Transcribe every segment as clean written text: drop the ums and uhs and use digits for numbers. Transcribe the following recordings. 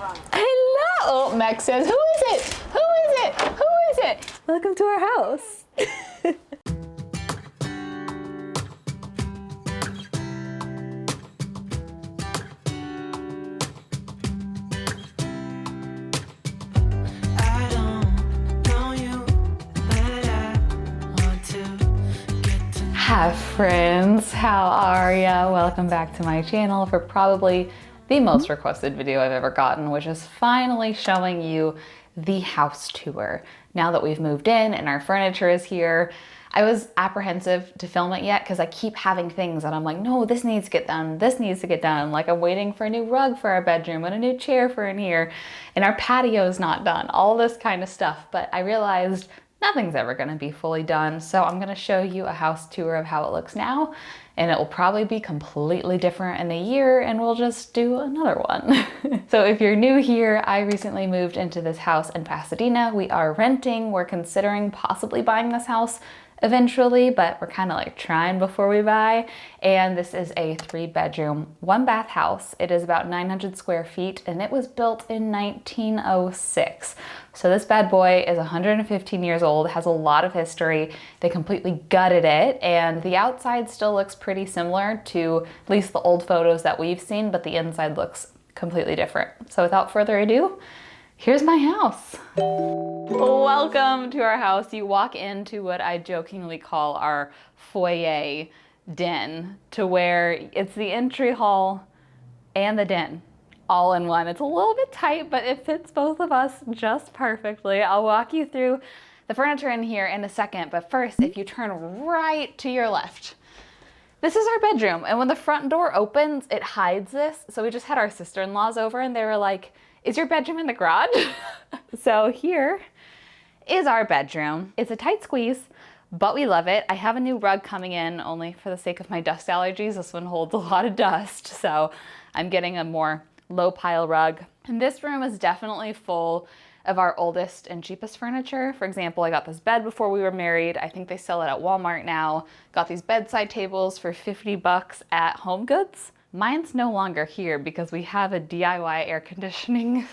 Hello! Max says, who is it? Who is it? Who is it? Welcome to our house. Hi friends, how are ya? Welcome back to my channel for probably the most requested video I've ever gotten, which is finally showing you the house tour. Now that we've moved in and our furniture is here, I was apprehensive to film it yet because I keep having things that I'm like, no, this needs to get done, this needs to get done. Like I'm waiting for a new rug for our bedroom and a new chair for in here, and our patio's not done, all this kind of stuff. But I realized nothing's ever gonna be fully done, so I'm gonna show you a house tour of how it looks now, and it will probably be completely different in a year, and we'll just do another one. So if you're new here, I recently moved into this house in Pasadena. We are renting. We're considering possibly buying this house eventually, but we're kind of like trying before we buy. And this is a 3-bedroom, 1-bath house. It is about 900 square feet, and it was built in 1906. So this bad boy is 115 years old, has a lot of history. They completely gutted it, and the outside still looks pretty similar to at least the old photos that we've seen, but the inside looks completely different. So without further ado, here's my house. Welcome to our house. You walk into what I jokingly call our foyer den, to where it's the entry hall and the den all in one. It's a little bit tight, but it fits both of us just perfectly. I'll walk you through the furniture in here in a second, but first, if you turn right to your left, this is our bedroom. And when the front door opens, it hides this. So we just had our sister-in-laws over and they were like, is your bedroom in the garage? So here is our bedroom. It's a tight squeeze, but we love it. I have a new rug coming in only for the sake of my dust allergies. This one holds a lot of dust, so I'm getting a more low pile rug. And this room is definitely full of our oldest and cheapest furniture. For example, I got this bed before we were married. I think they sell it at Walmart now. Got these bedside tables for 50 bucks at Home Goods. Mine's no longer here because we have a DIY air conditioning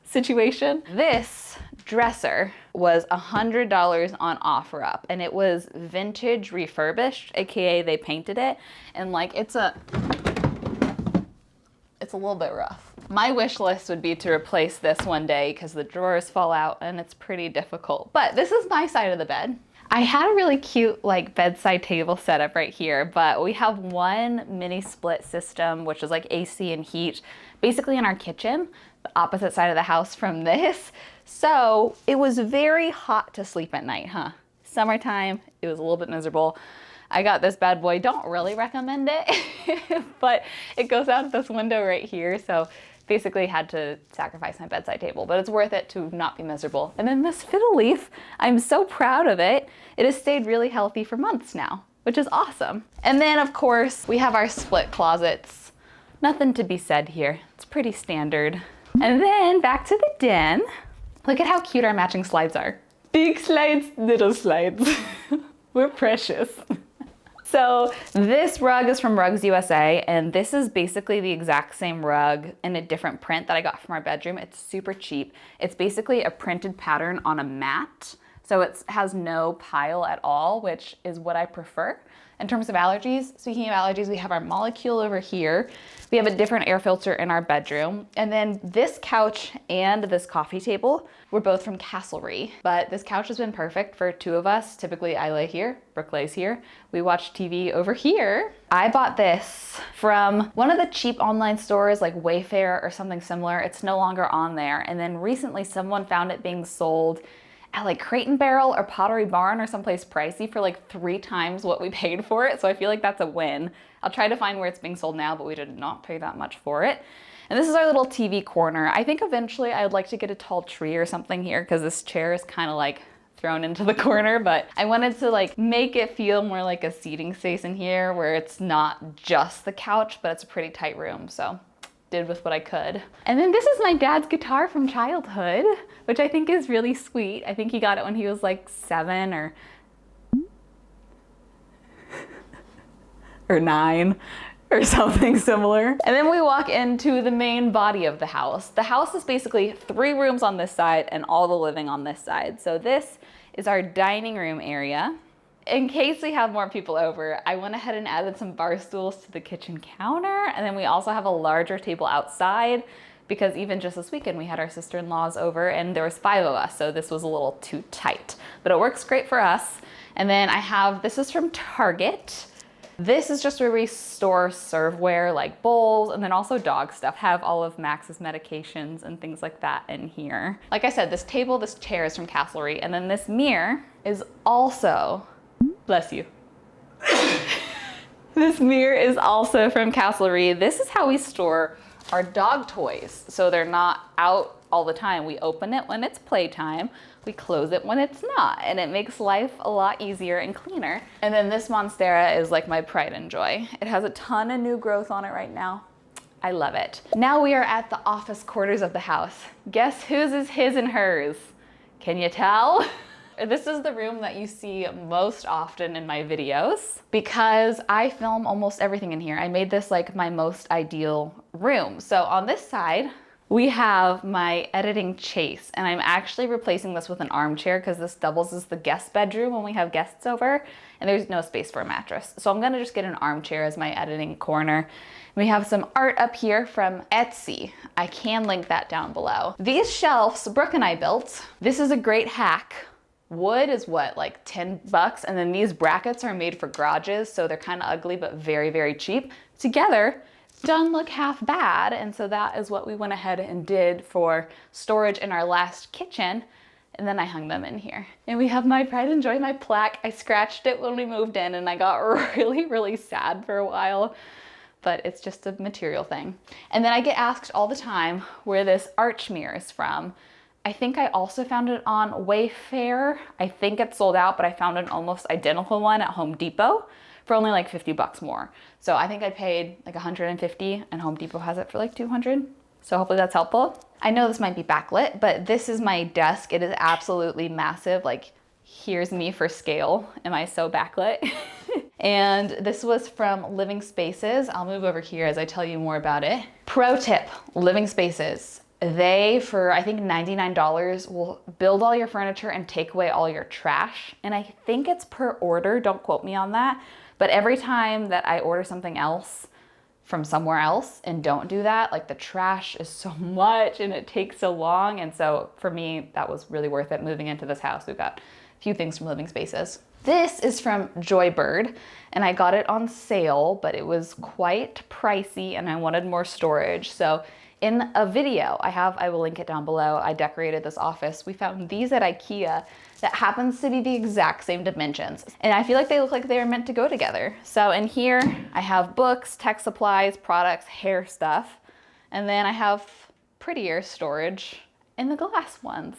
situation. This dresser was $100 on OfferUp, and it was vintage refurbished, AKA they painted it, and like it's a little bit rough. My wish list would be to replace this one day because the drawers fall out and it's pretty difficult. But this is my side of the bed. I had a really cute like bedside table setup right here, but we have one mini split system, which is like AC and heat, basically in our kitchen, the opposite side of the house from this. So it was very hot to sleep at night, huh? Summertime, it was a little bit miserable. I got this bad boy, don't really recommend it, but it goes out this window right here. So basically had to sacrifice my bedside table, but it's worth it to not be miserable. And then this fiddle leaf, I'm so proud of it. It has stayed really healthy for months now, which is awesome. And then of course we have our split closets. Nothing to be said here. It's pretty standard. And then back to the den. Look at how cute our matching slides are. Big slides, little slides. We're precious. So this rug is from Rugs USA, and this is basically the exact same rug in a different print that I got from our bedroom. It's super cheap. It's basically a printed pattern on a mat, so it has no pile at all, which is what I prefer. In terms of allergies, speaking of allergies, we have our molecule over here. We have a different air filter in our bedroom. And then this couch and this coffee table were both from Castlery. But this couch has been perfect for 2 of us. Typically I lay here, Brook lays here. We watch TV over here. I bought this from one of the cheap online stores like Wayfair or something similar. It's no longer on there. And then recently someone found it being sold at like Crate and Barrel or Pottery Barn or someplace pricey for like 3 times what we paid for it. So I feel like that's a win. I'll try to find where it's being sold now, but we did not pay that much for it. And this is our little TV corner. I think eventually I'd like to get a tall tree or something here because this chair is kind of like thrown into the corner, but I wanted to like make it feel more like a seating space in here where it's not just the couch, but it's a pretty tight room. So did with what I could. And then this is my dad's guitar from childhood, which I think is really sweet. I think he got it when he was like 7 or 9 or something similar. And then we walk into the main body of the house. The house is basically 3 rooms on this side and all the living on this side. So this is our dining room area. In case we have more people over, I went ahead and added some bar stools to the kitchen counter. And then we also have a larger table outside because even just this weekend we had our sister-in-laws over and there was 5 of us. So this was a little too tight, but it works great for us. And then I have, this is from Target. This is just where we store serveware like bowls and then also dog stuff. Have all of Max's medications and things like that in here. Like I said, this table, this chair is from Castlery, and then this mirror is also, bless you. This mirror is also from Castlery. This is how we store our dog toys. So they're not out all the time. We open it when it's playtime. We close it when it's not, and it makes life a lot easier and cleaner. And then this Monstera is like my pride and joy. It has a ton of new growth on it right now. I love it. Now we are at the office quarters of the house. Guess whose is his and hers? Can you tell? This is the room that you see most often in my videos because I film almost everything in here. I made this like my most ideal room. So on this side, we have my editing chase, and I'm actually replacing this with an armchair because this doubles as the guest bedroom when we have guests over, and there's no space for a mattress. So I'm gonna just get an armchair as my editing corner. We have some art up here from Etsy. I can link that down below. These shelves, Brooke and I built. This is a great hack. Wood is what, like 10 bucks? And then these brackets are made for garages, so they're kind of ugly, but very, very cheap. Together, don't look half bad. And so that is what we went ahead and did for storage in our last kitchen. And then I hung them in here. And we have my pride and joy, my plaque. I scratched it when we moved in and I got really, really sad for a while, but it's just a material thing. And then I get asked all the time where this arch mirror is from. I think I also found it on Wayfair. I think it's sold out, but I found an almost identical one at Home Depot for only like 50 bucks more. So I think I paid like 150 and Home Depot has it for like 200. So hopefully that's helpful. I know this might be backlit, but this is my desk. It is absolutely massive. Like, here's me for scale. Am I so backlit? And this was from Living Spaces. I'll move over here as I tell you more about it. Pro tip, Living Spaces. They, for I think $99, will build all your furniture and take away all your trash. And I think it's per order, don't quote me on that. But every time that I order something else from somewhere else and don't do that, like the trash is so much and it takes so long. And so for me, that was really worth it moving into this house. We've got a few things from Living Spaces. This is from Joybird and I got it on sale, but it was quite pricey and I wanted more storage. So in a video I will link it down below, I decorated this office. We found these at IKEA that happens to be the exact same dimensions. And I feel like they look like they are meant to go together. So in here, I have books, tech supplies, products, hair stuff. And then I have prettier storage in the glass ones.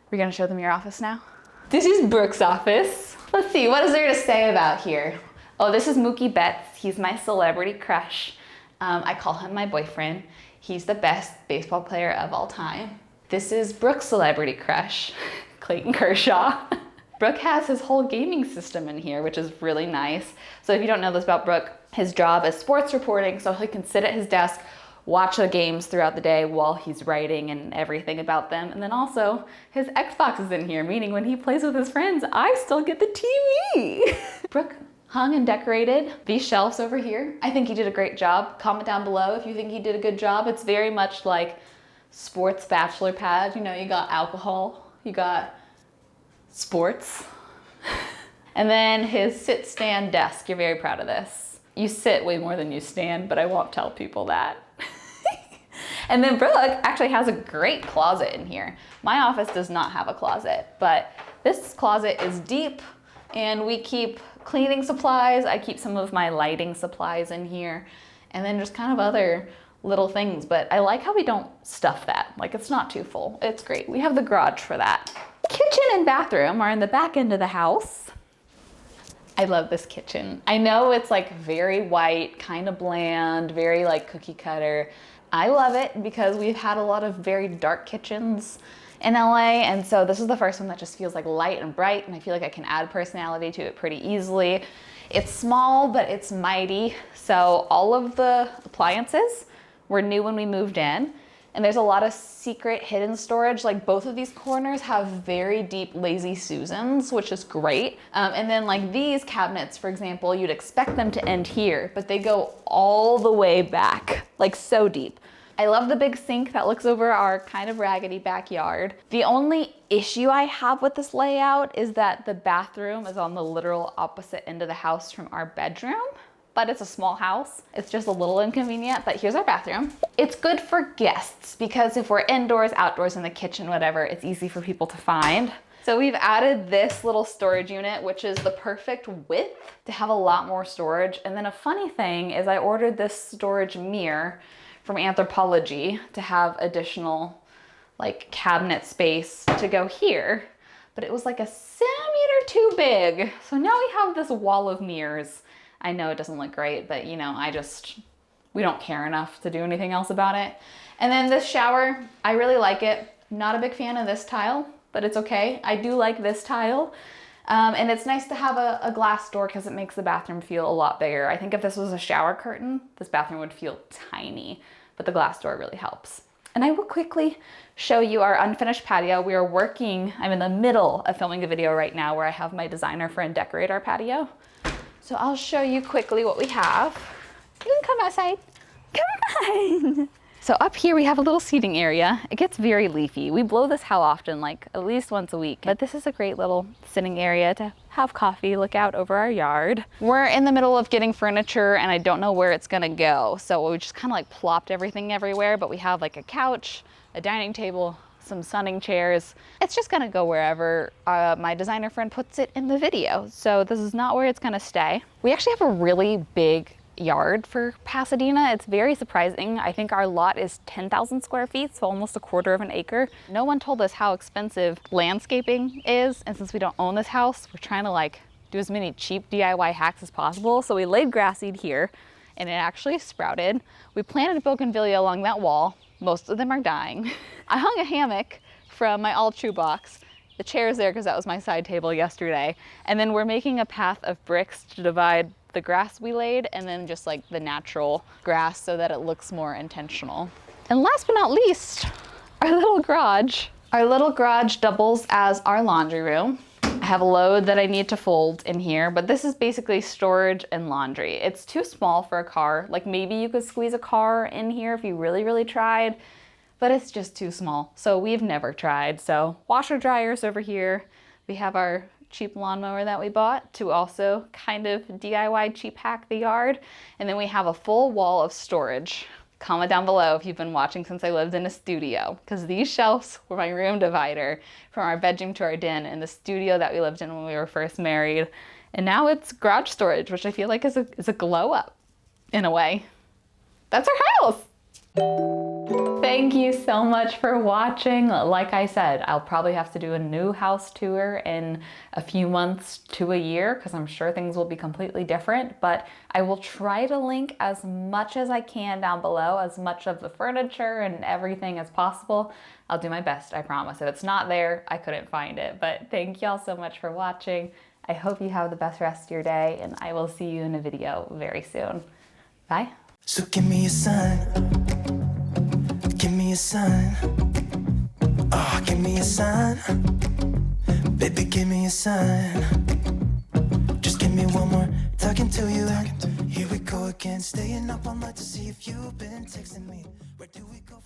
We're gonna show them your office now. This is Brooke's office. Let's see, what is there to say about here? Oh, this is Mookie Betts. He's my celebrity crush. I call him my boyfriend. He's the best baseball player of all time. This is Brooke's celebrity crush, Clayton Kershaw. Brook has his whole gaming system in here, which is really nice. So if you don't know this about Brook, his job is sports reporting, so he can sit at his desk, watch the games throughout the day while he's writing and everything about them. And then also his Xbox is in here, meaning when he plays with his friends, I still get the TV. Brook hung and decorated these shelves over here. I think he did a great job. Comment down below if you think he did a good job. It's very much like sports bachelor pad. You know, you got alcohol, you got sports. And then his sit stand desk. You're very proud of this. You sit way more than you stand, but I won't tell people that. And then Brooke actually has a great closet in here. My office does not have a closet, but this closet is deep and we keep cleaning supplies. I keep some of my lighting supplies in here and then just kind of other little things, but I like how we don't stuff that. Like, it's not too full. It's great. We have the garage for that. Kitchen and bathroom are in the back end of the house. I love this kitchen. I know it's like very white, kind of bland, very like cookie cutter. I love it because we've had a lot of very dark kitchens in LA, and so this is the first one that just feels like light and bright, and I feel like I can add personality to it pretty easily. It's small, but it's mighty. So all of the appliances were new when we moved in. And there's a lot of secret hidden storage. Like both of these corners have very deep Lazy Susans, which is great. And then like these cabinets, for example, you'd expect them to end here, but they go all the way back, like so deep. I love the big sink that looks over our kind of raggedy backyard. The only issue I have with this layout is that the bathroom is on the literal opposite end of the house from our bedroom. But it's a small house. It's just a little inconvenient, but here's our bathroom. It's good for guests because if we're indoors, outdoors, in the kitchen, whatever, it's easy for people to find. So we've added this little storage unit, which is the perfect width to have a lot more storage. And then a funny thing is I ordered this storage mirror from Anthropology to have additional like cabinet space to go here, but it was like a centimeter too big. So now we have this wall of mirrors. I know it doesn't look great, but you know, we don't care enough to do anything else about it. And then this shower, I really like it. Not a big fan of this tile, but it's okay. I do like this tile. And it's nice to have a glass door because it makes the bathroom feel a lot bigger. I think if this was a shower curtain, this bathroom would feel tiny, but the glass door really helps. And I will quickly show you our unfinished patio. We are working, I'm in the middle of filming a video right now where I have my designer friend decorate our patio. So I'll show you quickly what we have. You can come outside. Come on. So up here we have a little seating area. It gets very leafy. We blow this how often? Like at least once a week. But this is a great little sitting area to have coffee, look out over our yard. We're in the middle of getting furniture and I don't know where it's gonna go. So we just kind of like plopped everything everywhere, but we have like a couch, a dining table, some sunning chairs. It's just gonna go wherever my designer friend puts it in the video. So this is not where it's gonna stay. We actually have a really big yard for Pasadena. It's very surprising. I think our lot is 10,000 square feet, so almost a quarter of an acre. No one told us how expensive landscaping is, and since we don't own this house, we're trying to like do as many cheap DIY hacks as possible. So we laid grass seed here, and it actually sprouted. We planted bougainvillea along that wall. Most of them are dying. I hung a hammock from my all true box. The chair's there because that was my side table yesterday. And then we're making a path of bricks to divide the grass we laid and then just like the natural grass so that it looks more intentional. And last but not least, our little garage. Our little garage doubles as our laundry room. I have a load that I need to fold in here, but this is basically storage and laundry. It's too small for a car. Like maybe you could squeeze a car in here if you really, really tried, but it's just too small. So we've never tried. So washer dryers over here. We have our cheap lawnmower that we bought to also kind of DIY cheap hack the yard. And then we have a full wall of storage. Comment down below if you've been watching since I lived in a studio, because these shelves were my room divider from our bedroom to our den in the studio that we lived in when we were first married. And now it's garage storage, which I feel like is a glow up in a way. That's our house. Thank you so much for watching. Like I said, I'll probably have to do a new house tour in a few months to a year because I'm sure things will be completely different, but I will try to link as much as I can down below, as much of the furniture and everything as possible. I'll do my best, I promise. If it's not there, I couldn't find it, but thank y'all so much for watching. I hope you have the best rest of your day and I will see you in a video very soon. Bye. So give me a sign. Give me a sign. Oh, give me a sign. Baby, give me a sign. Just give me one more talking to you. Here we go again, staying up all night to see if you've been texting me. Where do we go?